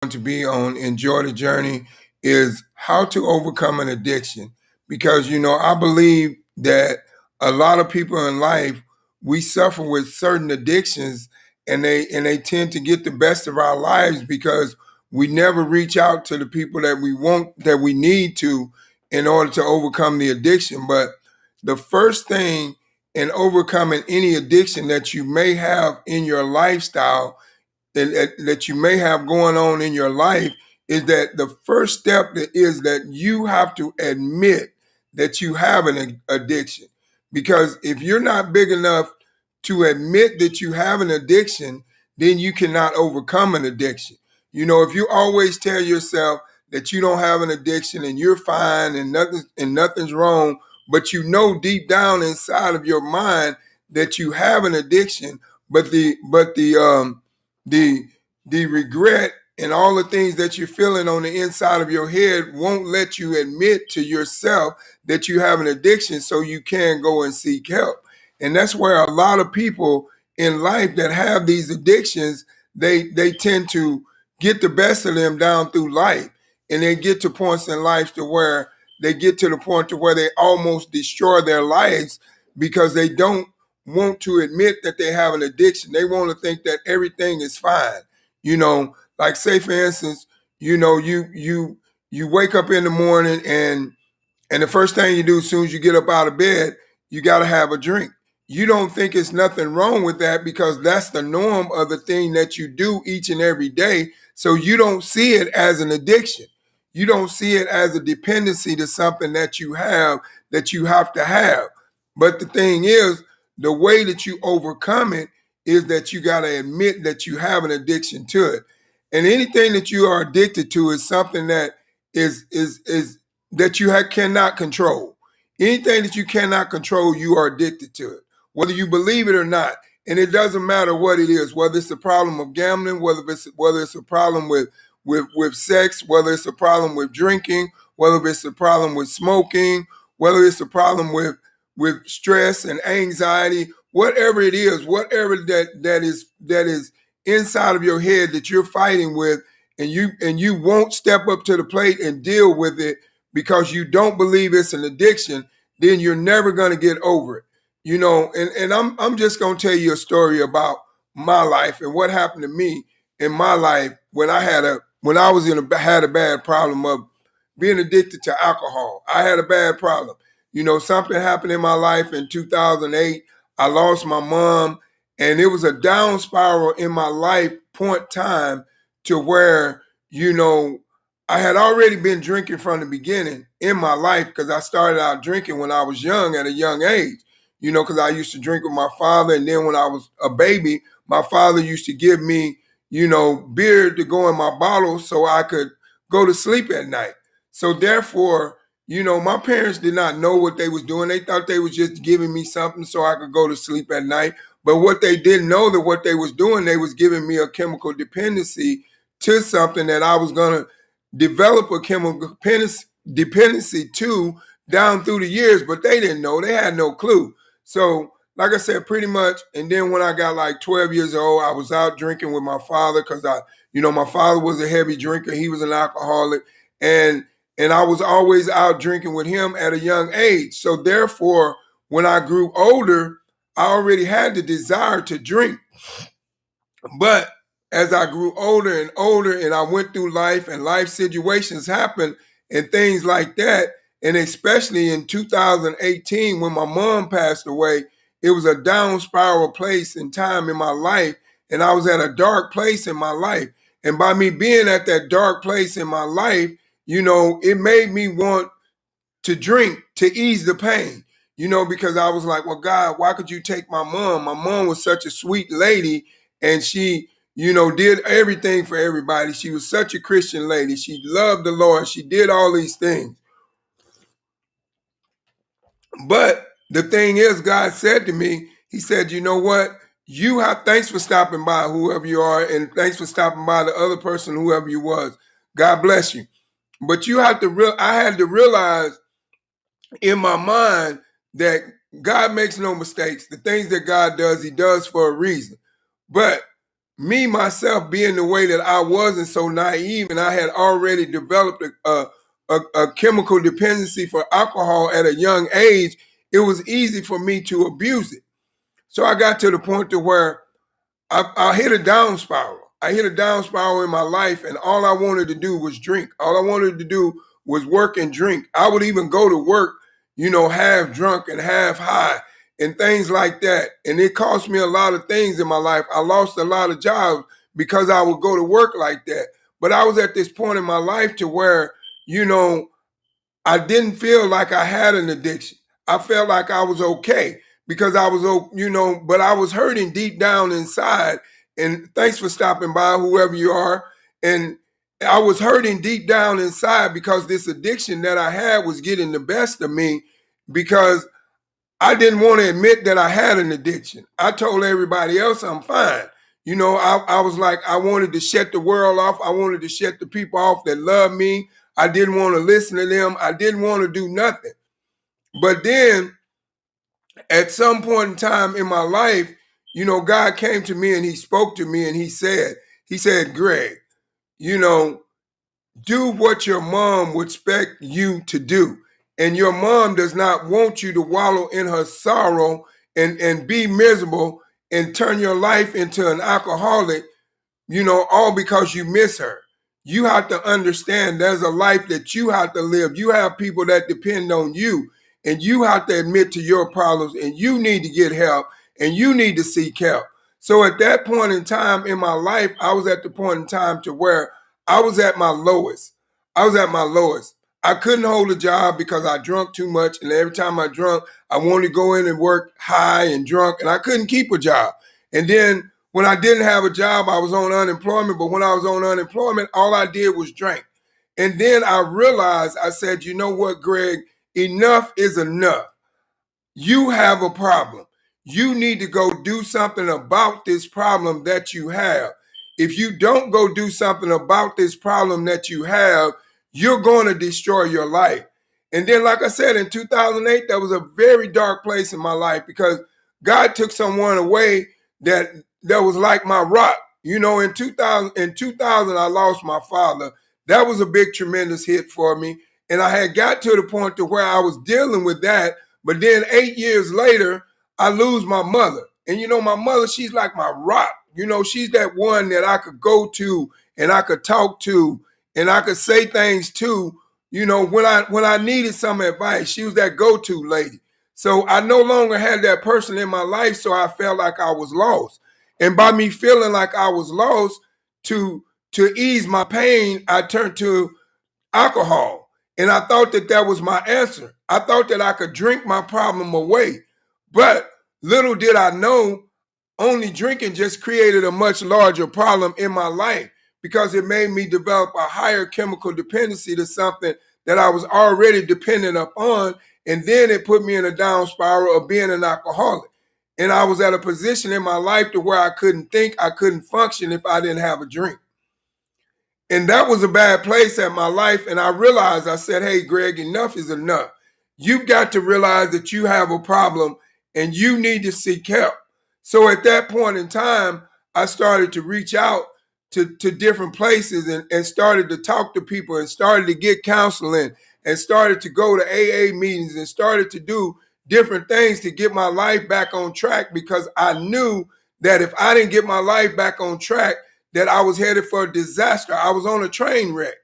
to be on Enjoy the Journey is how to overcome an addiction. Because, I believe that a lot of people in life, we suffer with certain addictions and they tend to get the best of our lives because we never reach out to the people that we want, that we need to in order to overcome the addiction. But the first thing in overcoming any addiction that you may have in your lifestyle that you may have going on in your life is that the first step is that you have to admit that you have an addiction. Because if you're not big enough to admit that you have an addiction, then you cannot overcome an addiction. If you always tell yourself that you don't have an addiction and you're fine and nothing's wrong, but deep down inside of your mind that you have an addiction, but the the regret and all the things that you're feeling on the inside of your head won't let you admit to yourself that you have an addiction so you can go and seek help. And that's where a lot of people in life that have these addictions, they tend to get the best of them down through life. And they get to points in life to where they get to the point to where they almost destroy their lives because they don't want to admit that they have an addiction. They want to think that everything is fine. Like say for instance, you wake up in the morning and the first thing you do as soon as you get up out of bed, you got to have a drink. You don't think it's nothing wrong with that because that's the norm of the thing that you do each and every day. So you don't see it as an addiction. You don't see it as a dependency to something that you have to have. But the thing is, the way that you overcome it is that you got to admit that you have an addiction to it. And anything that you are addicted to is something that is that cannot control. Anything that you cannot control, you are addicted to it, whether you believe it or not. And it doesn't matter what it is, whether it's a problem of gambling, whether it's a problem with sex, whether it's a problem with drinking, whether it's a problem with smoking, whether it's a problem with stress and anxiety, whatever it is, whatever that is inside of your head that you're fighting with, and you won't step up to the plate and deal with it because you don't believe it's an addiction, then you're never going to get over it. And I'm just going to tell you a story about my life and what happened to me in my life when I had a bad problem of being addicted to alcohol. I had a bad problem. Something happened in my life in 2008. I lost my mom, and it was a down spiral in my life point time to where, I had already been drinking from the beginning in my life because I started out drinking when I was young at a young age, because I used to drink with my father. And then when I was a baby, my father used to give me, beer to go in my bottle so I could go to sleep at night. So therefore, my parents did not know what they was doing. They thought they was just giving me something so I could go to sleep at night. But what they didn't know that what they was doing, they was giving me a chemical dependency to something that I was going to develop a chemical dependency to down through the years, but they didn't know. They had no clue. So, like I said, pretty much. And then when I got like 12 years old, I was out drinking with my father because my father was a heavy drinker. He was an alcoholic. And I was always out drinking with him at a young age. So therefore, when I grew older, I already had the desire to drink. But as I grew older and older and I went through life and life situations happened and things like that, and especially in 2018 when my mom passed away, it was a down spiral place and time in my life. And I was at a dark place in my life. And by me being at that dark place in my life, it made me want to drink to ease the pain, because I was like, well, God, why could you take my mom? My mom was such a sweet lady and she, did everything for everybody. She was such a Christian lady. She loved the Lord. She did all these things. But the thing is, God said to me, he said, you know what? Thanks for stopping by, whoever you are, and thanks for stopping by the other person, whoever you was. God bless you. But I had to realize in my mind that God makes no mistakes. The things that God does, he does for a reason. But me myself being the way that I was and so naive, and I had already developed a chemical dependency for alcohol at a young age, it was easy for me to abuse it. So I got to the point to where I hit a down spiral. I hit a down spiral in my life, and all I wanted to do was drink. All I wanted to do was work and drink. I would even go to work, half drunk and half high and things like that. And it cost me a lot of things in my life. I lost a lot of jobs because I would go to work like that. But I was at this point in my life to where, I didn't feel like I had an addiction. I felt like I was okay because I was, but I was hurting deep down inside. And thanks for stopping by, whoever you are. And I was hurting deep down inside because this addiction that I had was getting the best of me because I didn't want to admit that I had an addiction. I told everybody else I'm fine. I was like, I wanted to shut the world off. I wanted to shut the people off that love me. I didn't want to listen to them. I didn't want to do nothing. But then at some point in time in my life, God came to me and he spoke to me and he said, Greg, do what your mom would expect you to do. And your mom does not want you to wallow in her sorrow and be miserable and turn your life into an alcoholic, all because you miss her. You have to understand there's a life that you have to live. You have people that depend on you, and you have to admit to your problems, and you need to get help, and you need to seek help. So at that point in time in my life, I was at the point in time to where I was at my lowest. I was at my lowest. I couldn't hold a job because I drunk too much, and every time I drunk, I wanted to go in and work high and drunk, and I couldn't keep a job. And then when I didn't have a job, I was on unemployment. But when I was on unemployment, all I did was drink. And then I realized, I said, you know what, Greg, enough is enough. You have a problem. You need to go do something about this problem that you have. If you don't go do something about this problem that you have, you're going to destroy your life. And then, like I said, in 2008, that was a very dark place in my life because God took someone away that was like my rock. In 2000, I lost my father. That was a big, tremendous hit for me. And I had got to the point to where I was dealing with that. But then 8 years later, I lose my mother. And my mother, she's like my rock. She's that one that I could go to and I could talk to and I could say things to, when I needed some advice. She was that go-to lady. So I no longer had that person in my life, so I felt like I was lost. And by me feeling like I was lost, to ease my pain, I turned to alcohol. And I thought that was my answer. I thought that I could drink my problem away. But little did I know, only drinking just created a much larger problem in my life because it made me develop a higher chemical dependency to something that I was already dependent upon. And then it put me in a down spiral of being an alcoholic. And I was at a position in my life to where I couldn't think, I couldn't function if I didn't have a drink. And that was a bad place in my life. And I realized, I said, hey, Greg, enough is enough. You've got to realize that you have a problem and you need to seek help. So at that point in time, I started to reach out to different places and started to talk to people and started to get counseling and started to go to AA meetings and started to do different things to get my life back on track because I knew that if I didn't get my life back on track, that I was headed for a disaster. I was on a train wreck.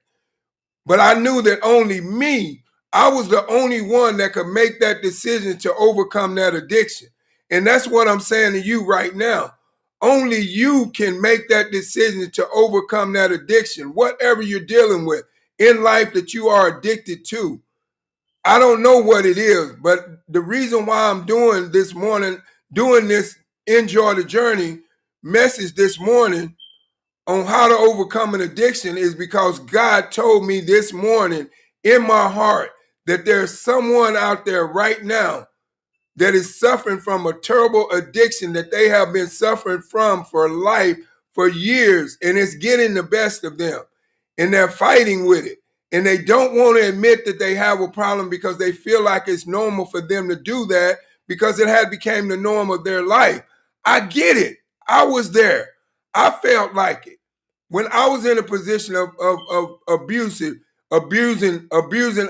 But I knew that only me, I was the only one that could make that decision to overcome that addiction. And that's what I'm saying to you right now. Only you can make that decision to overcome that addiction, whatever you're dealing with in life that you are addicted to. I don't know what it is, but the reason why I'm doing this morning, doing this Enjoy the Journey message this morning on how to overcome an addiction is because God told me this morning in my heart that there's someone out there right now that is suffering from a terrible addiction that they have been suffering from for life, for years, and it's getting the best of them. And they're fighting with it. And they don't want to admit that they have a problem because they feel like it's normal for them to do that because it had become the norm of their life. I get it. I was there. I felt like it. When I was in a position of abusing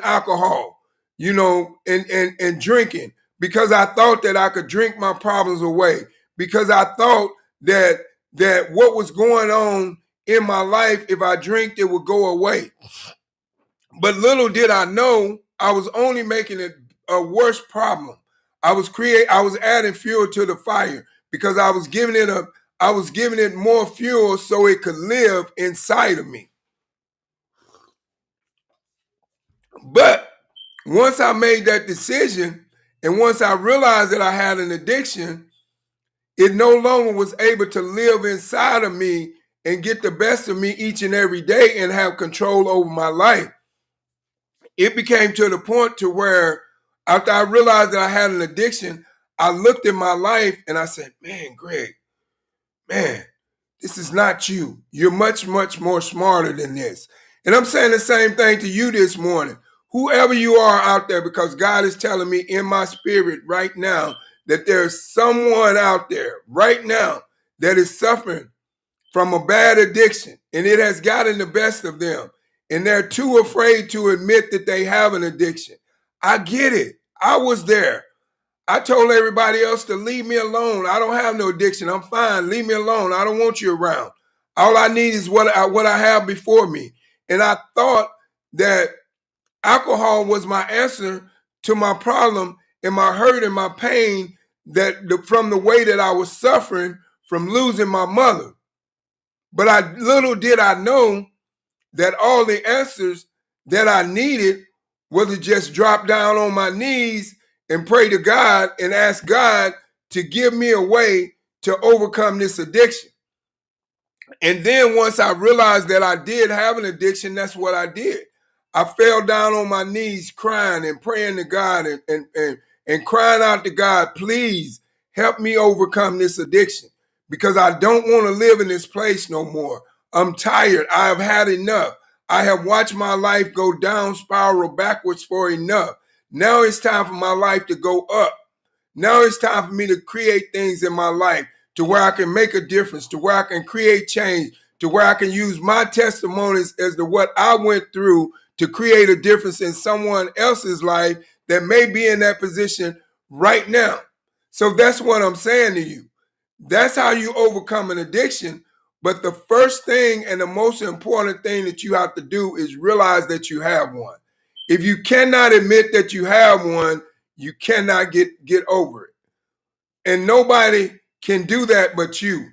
alcohol, and drinking, because I thought that I could drink my problems away, because I thought that what was going on in my life, if I drank, it would go away. But little did I know, I was only making it a worse problem. I was adding fuel to the fire, because I was giving it more fuel so it could live inside of me. But once I made that decision, and once I realized that I had an addiction, it no longer was able to live inside of me and get the best of me each and every day and have control over my life. It became to the point to where, after I realized that I had an addiction, I looked at my life and I said, man, Greg, man, this is not you. You're much, much more smarter than this. And I'm saying the same thing to you this morning. Whoever you are out there, because God is telling me in my spirit right now that there's someone out there right now that is suffering from a bad addiction, and it has gotten the best of them, and they're too afraid to admit that they have an addiction. I get it. I was there. I told everybody else to leave me alone. I don't have no addiction. I'm fine. Leave me alone. I don't want you around. All I need is what I have before me. And I thought that alcohol was my answer to my problem and my hurt and my pain from the way that I was suffering from losing my mother. But little did I know that all the answers that I needed was to just drop down on my knees and pray to God and ask God to give me a way to overcome this addiction. And then once I realized that I did have an addiction, that's what I did. I fell down on my knees crying and praying to God and crying out to God, please help me overcome this addiction, because I don't want to live in this place no more. I'm tired. I have had enough. I have watched my life go down spiral backwards for enough. Now it's time for my life to go up. Now it's time for me to create things in my life to where I can make a difference, to where I can create change, to where I can use my testimonies as to what I went through to create a difference in someone else's life that may be in that position right now. So that's what I'm saying to you. That's how you overcome an addiction. But the first thing and the most important thing that you have to do is realize that you have one. If you cannot admit that you have one, you cannot get over it. And nobody can do that but you.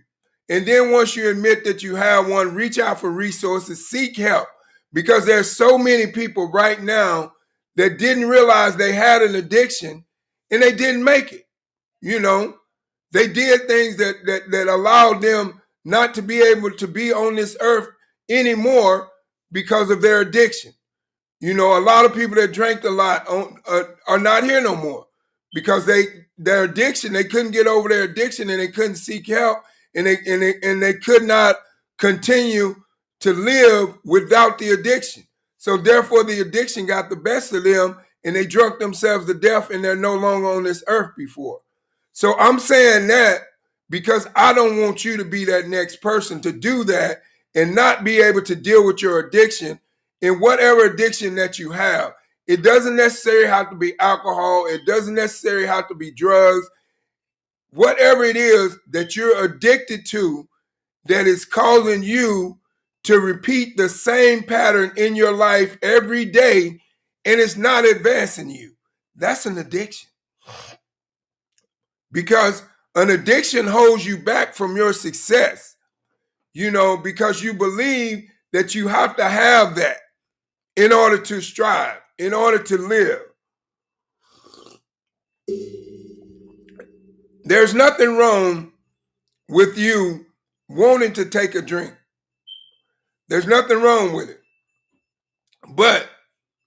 And then once you admit that you have one, reach out for resources, seek help, because there's so many people right now that didn't realize they had an addiction and they didn't make it. They did things that allowed them not to be able to be on this earth anymore because of their addiction. A lot of people that drank a lot are not here no more because their addiction, they couldn't get over their addiction and they couldn't seek help, and they could not continue to live without the addiction. So therefore the addiction got the best of them and they drunk themselves to death and they're no longer on this earth before. So I'm saying that because I don't want you to be that next person to do that and not be able to deal with your addiction in whatever addiction that you have. It doesn't necessarily have to be alcohol. It doesn't necessarily have to be drugs. Whatever it is that you're addicted to that is causing you to repeat the same pattern in your life every day and it's not advancing you, that's an addiction. Because an addiction holds you back from your success, because you believe that you have to have that in order to strive, in order to live. There's nothing wrong with you wanting to take a drink. There's nothing wrong with it. But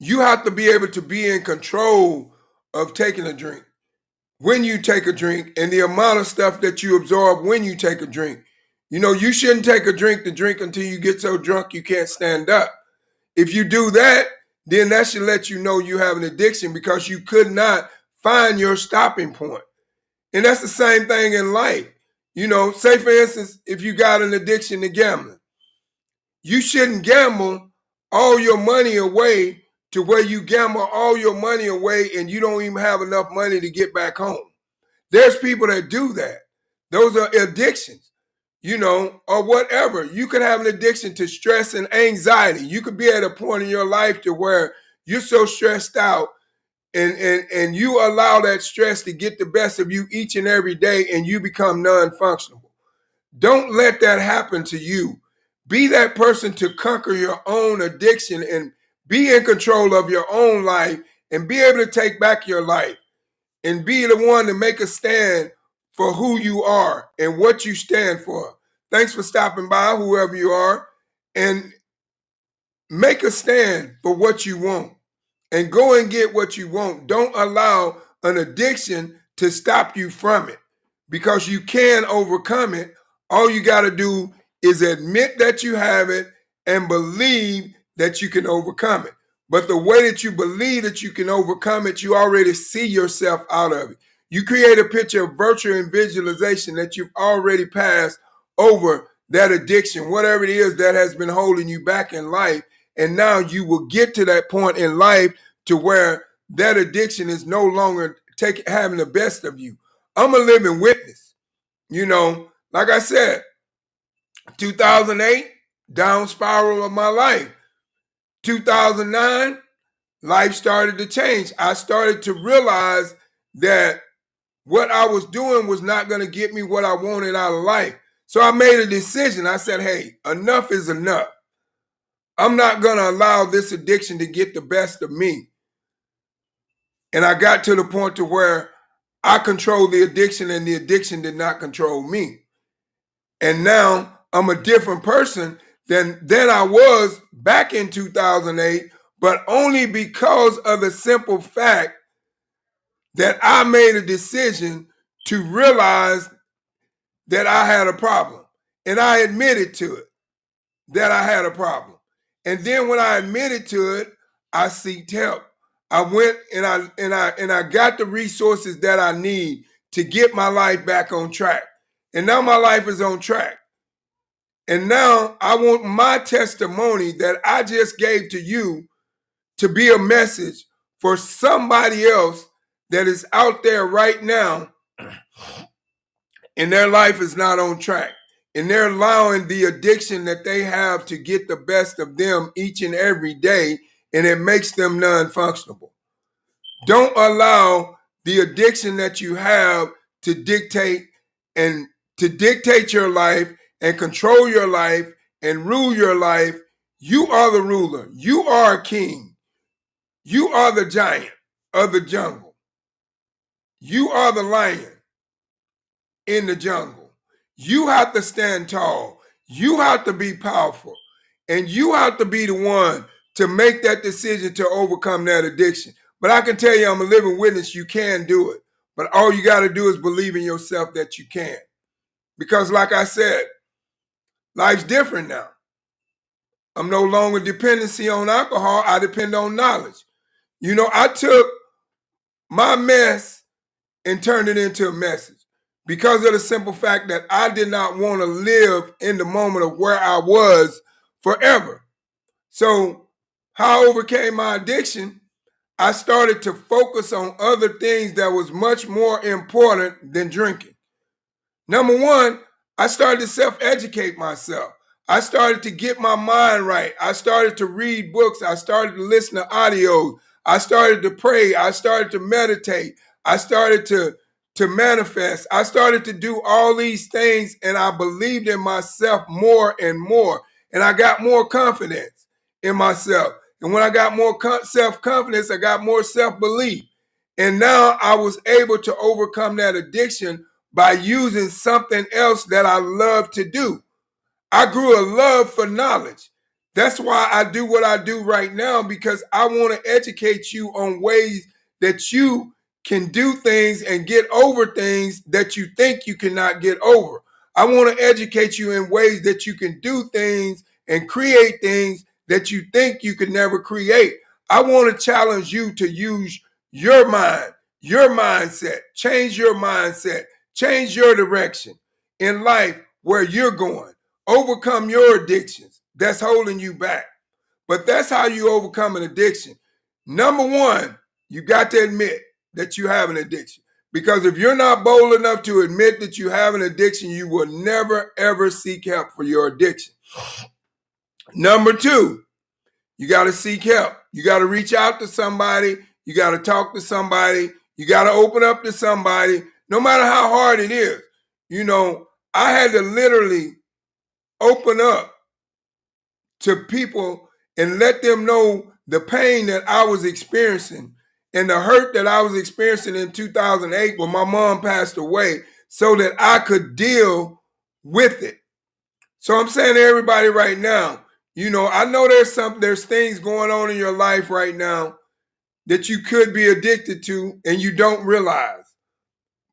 you have to be able to be in control of taking a drink, when you take a drink, and the amount of stuff that you absorb when you take a drink. You shouldn't take a drink to drink until you get so drunk you can't stand up. If you do that, then that should let you know you have an addiction because you could not find your stopping point. And that's the same thing in life. You know, say for instance, if you got an addiction to gambling, you shouldn't gamble all your money away to where you gamble all your money away and you don't even have enough money to get back home. There's people that do that. Those are addictions, you know, or whatever. You could have an addiction to stress and anxiety. You could be at a point in your life to where you're so stressed out and you allow that stress to get the best of you each and every day and you become non-functional. Don't let that happen to you. Be that person to conquer your own addiction and be in control of your own life and be able to take back your life and be the one to make a stand for who you are and what you stand for. Thanks for stopping by, whoever you are, and make a stand for what you want and go and get what you want. Don't allow an addiction to stop you from it because you can overcome it. All you got to do is admit that you have it and believe that you can overcome it. But the way that you believe that you can overcome it, you already see yourself out of it. You create a picture of virtue and visualization that you've already passed over that addiction, whatever it is that has been holding you back in life. And now you will get to that point in life to where that addiction is no longer having the best of you. I'm a living witness. You know, like I said, 2008, down spiral of my life. 2009, life started to change. I started to realize that what I was doing was not going to get me what I wanted out of life. So I made a decision. I said, hey, enough is enough. I'm not going to allow this addiction to get the best of me. And I got to the point to where I controlled the addiction and the addiction did not control me. And now I'm a different person than I was back in 2008, but only because of the simple fact that I made a decision to realize that I had a problem. And I admitted to it, that I had a problem. And then when I admitted to it, I sought help. I went and I got the resources that I need to get my life back on track. And now my life is on track. And now I want my testimony that I just gave to you to be a message for somebody else that is out there right now and their life is not on track. And they're allowing the addiction that they have to get the best of them each and every day, and it makes them non-functional. Don't allow the addiction that you have to dictate your life and control your life and rule your life. You are the ruler. You are a king. You are the giant of the jungle. You are the lion in the jungle. You have to stand tall. You have to be powerful. And you have to be the one to make that decision to overcome that addiction. But I can tell you, I'm a living witness, you can do it. But all you got to do is believe in yourself that you can. Because like I said, life's different now. I'm no longer dependency on alcohol. I depend on knowledge. You know, I took my mess and turned it into a message because of the simple fact that I did not want to live in the moment of where I was forever. So how I overcame my addiction, I started to focus on other things that was much more important than drinking. Number one, I started to self-educate myself. I started to get my mind right. I started to read books. I started to listen to audios. I started to pray. I started to meditate. I started to manifest. I started to do all these things, and I believed in myself more and more. And I got more confidence in myself. And when I got more self-confidence, I got more self-belief. And now I was able to overcome that addiction by using something else that I love to do. I grew a love for knowledge. That's why I do what I do right now, because I want to educate you on ways that you can do things and get over things that you think you cannot get over. I want to educate you in ways that you can do things and create things that you think you could never create. I want to challenge you to use your mind, your mindset, change your mindset, change your direction. in life where you're going. Overcome your addictions that's holding you back. But that's how you overcome an addiction. Number one, you got to admit that you have an addiction. Because if you're not bold enough to admit that you have an addiction, you will never, ever seek help for your addiction. Number two, you got to seek help. You got to reach out to somebody. You got to talk to somebody. You got to open up to somebody, no matter how hard it is. You know, I had to literally open up to people and let them know the pain that I was experiencing and the hurt that I was experiencing in 2008 when my mom passed away, so that I could deal with it. So I'm saying to everybody right now, you know, I know there's things going on in your life right now that you could be addicted to and you don't realize.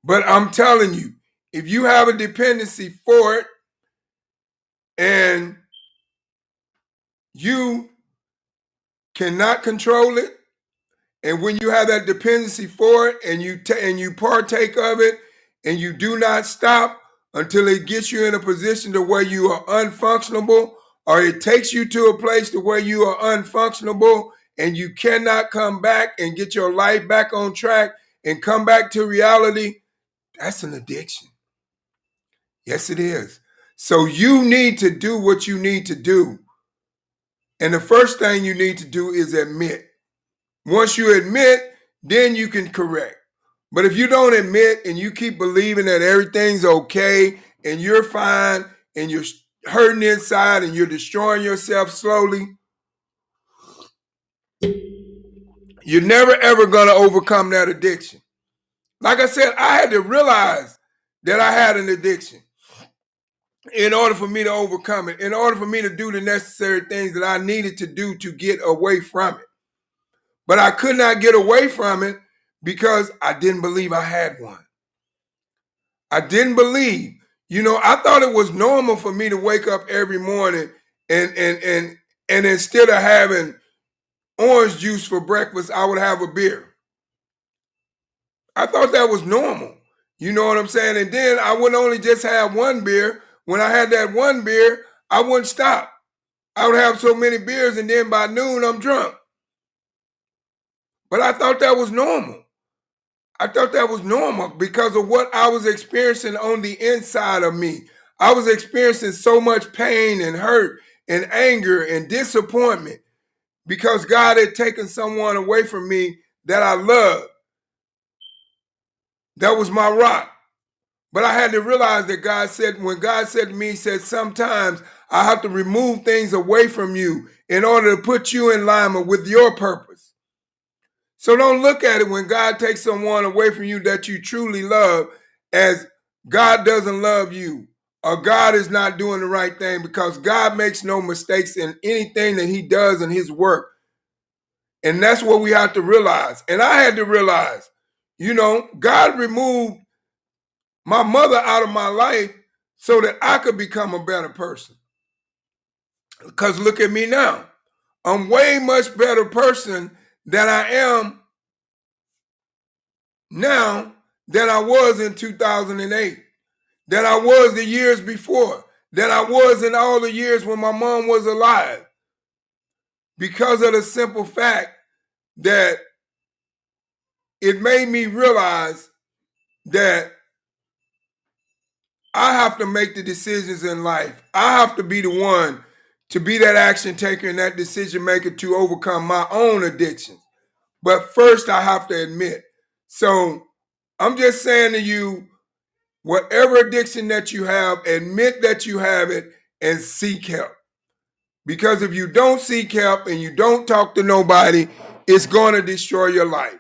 But I'm telling you, if you have a dependency for it and you cannot control it, and when you have that dependency for it and you partake of it and you do not stop until it gets you in a position to where you are unfunctionable, or it takes you to a place to where you are unfunctionable and you cannot come back and get your life back on track and come back to reality, that's an addiction. Yes, it is. So you need to do what you need to do. And the first thing you need to do is admit. Once you admit, then you can correct. But if you don't admit and you keep believing that everything's okay and you're fine and you're hurting inside and you're destroying yourself slowly, you're never ever going to overcome that addiction. Like I said, I had to realize that I had an addiction in order for me to overcome it, in order for me to do the necessary things that I needed to do to get away from it. But I could not get away from it because I didn't believe I had one. I didn't believe. You know, I thought it was normal for me to wake up every morning and instead of having orange juice for breakfast, I would have a beer. I thought that was normal. You know what I'm saying? And then I wouldn't only just have one beer. When I had that one beer, I wouldn't stop. I would have so many beers, and then by noon, I'm drunk. But I thought that was normal. I thought that was normal because of what I was experiencing on the inside of me. I was experiencing so much pain and hurt and anger and disappointment because God had taken someone away from me that I loved. That was my rock. But I had to realize that God said, when God said to me, he said, sometimes I have to remove things away from you in order to put you in alignment with your purpose. So don't look at it when God takes someone away from you that you truly love as God doesn't love you or God is not doing the right thing, because God makes no mistakes in anything that he does in his work. And that's what we have to realize. And I had to realize, you know, God removed my mother out of my life so that I could become a better person. Because look at me now. I'm way much better person than I am now than I was in 2008, than I was the years before, than I was in all the years when my mom was alive. Because of the simple fact that it made me realize that I have to make the decisions in life. I have to be the one to be that action taker and that decision maker to overcome my own addictions. But first, I have to admit. So I'm just saying to you, whatever addiction that you have, admit that you have it and seek help. Because if you don't seek help and you don't talk to nobody, it's going to destroy your life.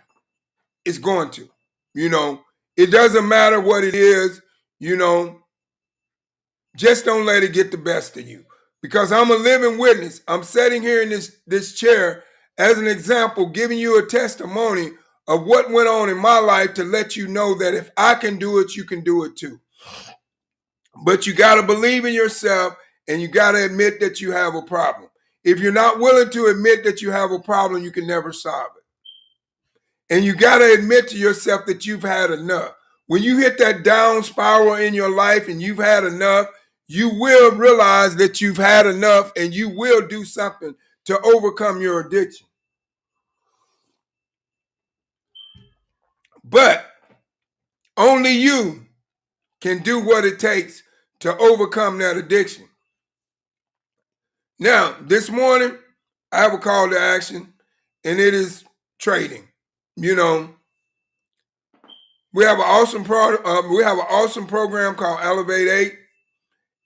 It's going to. You know, it doesn't matter what it is, you know, just don't let it get the best of you. Because I'm a living witness. I'm sitting here in this chair as an example, giving you a testimony of what went on in my life to let you know that if I can do it, you can do it too. But you got to believe in yourself and you got to admit that you have a problem. If you're not willing to admit that you have a problem, you can never solve it. And you got to admit to yourself that you've had enough. When you hit that down spiral in your life and you've had enough, you will realize that you've had enough and you will do something to overcome your addiction. But only you can do what it takes to overcome that addiction. Now, this morning, I have a call to action, and it is trading. You know, we have an awesome program called Elevate 8,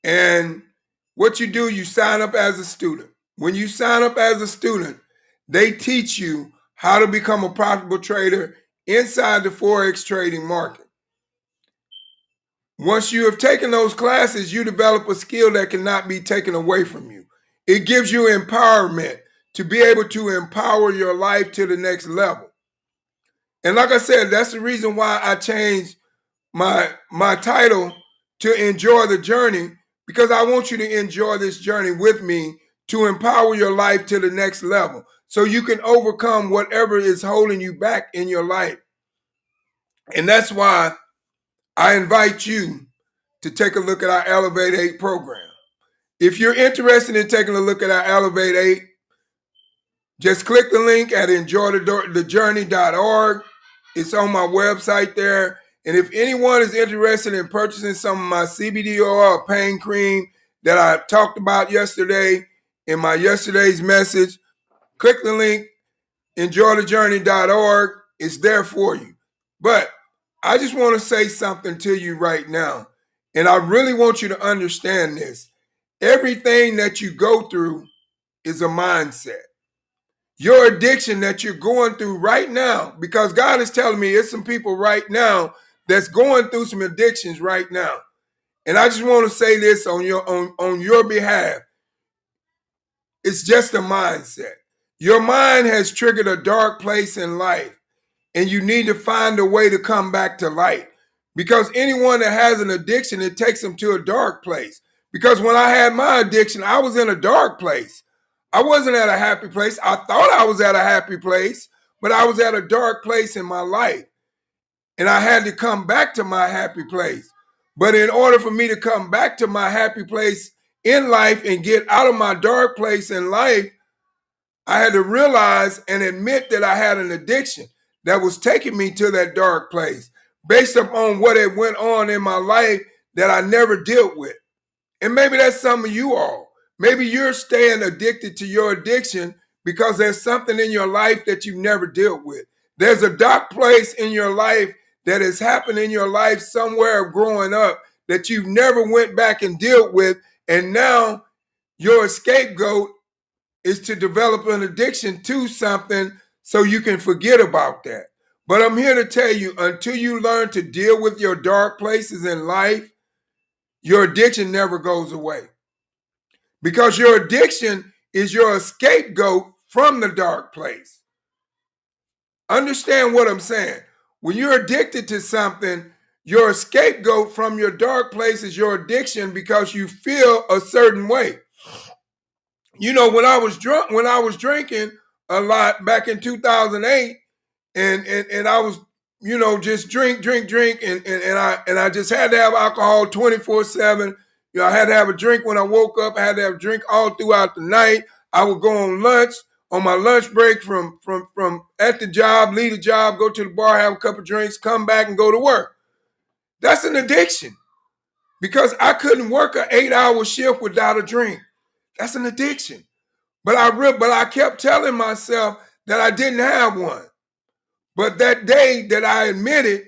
and what you do, you sign up as a student. When you sign up as a student, they teach you how to become a profitable trader inside the Forex trading market. Once you have taken those classes, you develop a skill that cannot be taken away from you. It gives you empowerment to be able to empower your life to the next level. And like I said, that's the reason why I changed my title to Enjoy the Journey, because I want you to enjoy this journey with me to empower your life to the next level so you can overcome whatever is holding you back in your life. And that's why I invite you to take a look at our Elevate 8 program. If you're interested in taking a look at our Elevate 8, just click the link at enjoythejourney.org. It's on my website there. And if anyone is interested in purchasing some of my CBD oil or pain cream that I talked about yesterday in my yesterday's message, click the link, enjoythejourney.org. It's there for you. But I just want to say something to you right now. And I really want you to understand this. Everything that you go through is a mindset. Your addiction that you're going through right now, because God is telling me it's some people right now that's going through some addictions right now. And I just want to say this on your behalf. It's just a mindset. Your mind has triggered a dark place in life, and you need to find a way to come back to light. Because anyone that has an addiction, it takes them to a dark place. Because when I had my addiction, I was in a dark place. I wasn't at a happy place. I thought I was at a happy place, but I was at a dark place in my life. And I had to come back to my happy place. But in order for me to come back to my happy place in life and get out of my dark place in life, I had to realize and admit that I had an addiction that was taking me to that dark place based upon what had went on in my life that I never dealt with. And maybe that's some of you all. Maybe you're staying addicted to your addiction because there's something in your life that you've never dealt with. There's a dark place in your life that has happened in your life somewhere growing up that you've never went back and dealt with. And now your scapegoat is to develop an addiction to something so you can forget about that. But I'm here to tell you, until you learn to deal with your dark places in life, your addiction never goes away. Because your addiction is your scapegoat from the dark place. Understand what I'm saying. When you're addicted to something, your scapegoat from your dark place is your addiction because you feel a certain way. You know, when I was drinking a lot back in 2008, and I was, you know, just drink, and I just had to have alcohol 24/7. You know, I had to have a drink when I woke up. I had to have a drink all throughout the night. I would go on my lunch break from at the job, leave the job, go to the bar, have a couple drinks, come back and go to work. That's an addiction because I couldn't work an 8-hour shift without a drink. That's an addiction. But I kept telling myself that I didn't have one. But that day that I admitted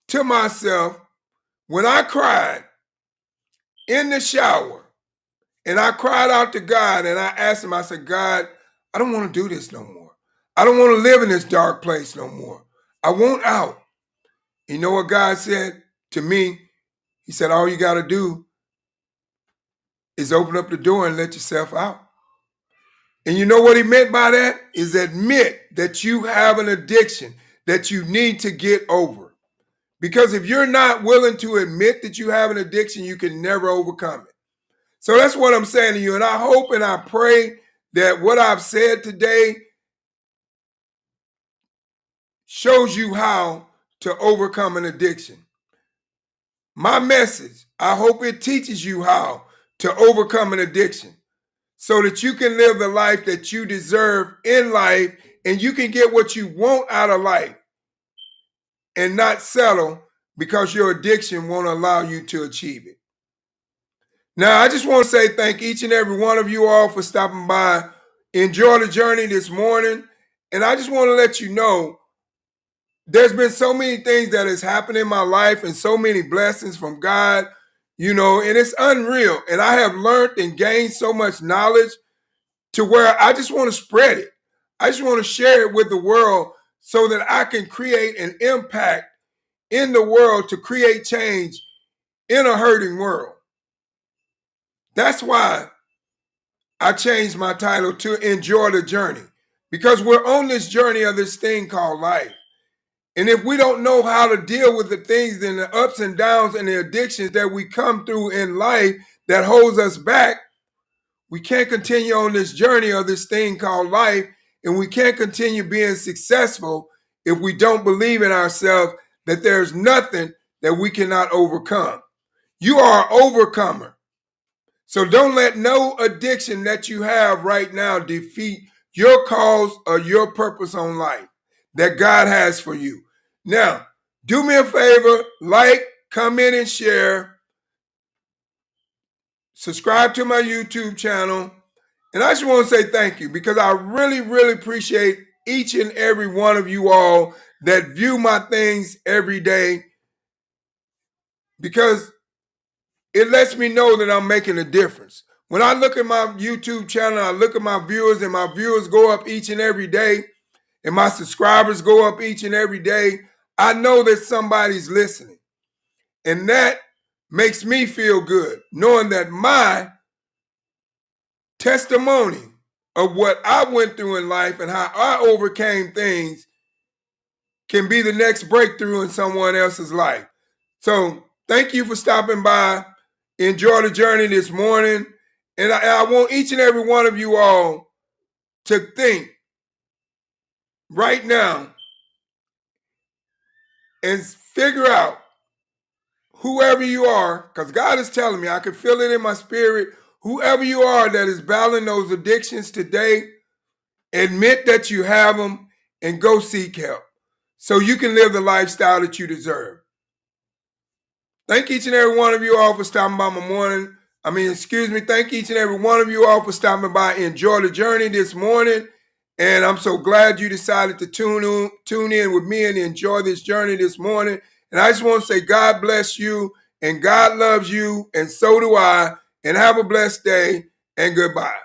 to myself, when I cried in the shower, and I cried out to God, and I asked him, I said, God, I don't want to do this no more. I don't want to live in this dark place no more. I want out. You know what God said to me? He said, all you got to do is open up the door and let yourself out. And you know what he meant by that? Is admit that you have an addiction that you need to get over. Because if you're not willing to admit that you have an addiction, you can never overcome it. So that's what I'm saying to you. And I hope and I pray that what I've said today shows you how to overcome an addiction. My message, I hope it teaches you how to overcome an addiction so that you can live the life that you deserve in life and you can get what you want out of life and not settle because your addiction won't allow you to achieve it. Now, I just want to say thank each and every one of you all for stopping by. Enjoy the journey this morning. And I just want to let you know there's been so many things that has happened in my life and so many blessings from God, and it's unreal. And I have learned and gained so much knowledge to where I just want to spread it. I just want to share it with the world so that I can create an impact in the world to create change in a hurting world. That's why I changed my title to Enjoy the Journey, because we're on this journey of this thing called life. And if we don't know how to deal with the things and the ups and downs and the addictions that we come through in life that holds us back, we can't continue on this journey of this thing called life, and we can't continue being successful if we don't believe in ourselves that there's nothing that we cannot overcome. You are an overcomer. So don't let no addiction that you have right now defeat your cause or your purpose on life that God has for you. Now, do me a favor, like, comment, and share. Subscribe to my YouTube channel. And I just want to say thank you because I really, really appreciate each and every one of you all that view my things every day, because it lets me know that I'm making a difference. When I look at my YouTube channel, I look at my viewers, and my viewers go up each and every day, and my subscribers go up each and every day, I know that somebody's listening. And that makes me feel good, knowing that my testimony of what I went through in life and how I overcame things can be the next breakthrough in someone else's life. So thank you for stopping by. Enjoy the journey this morning. And I want each and every one of you all to think right now and figure out whoever you are, because God is telling me, I can feel it in my spirit, whoever you are that is battling those addictions today, admit that you have them and go seek help so you can live the lifestyle that you deserve. Thank each and every one of you all for stopping by my morning. Thank each and every one of you all for stopping by. Enjoy the journey this morning. And I'm so glad you decided to tune in with me and enjoy this journey this morning. And I just want to say God bless you and God loves you, and so do I. And have a blessed day and goodbye.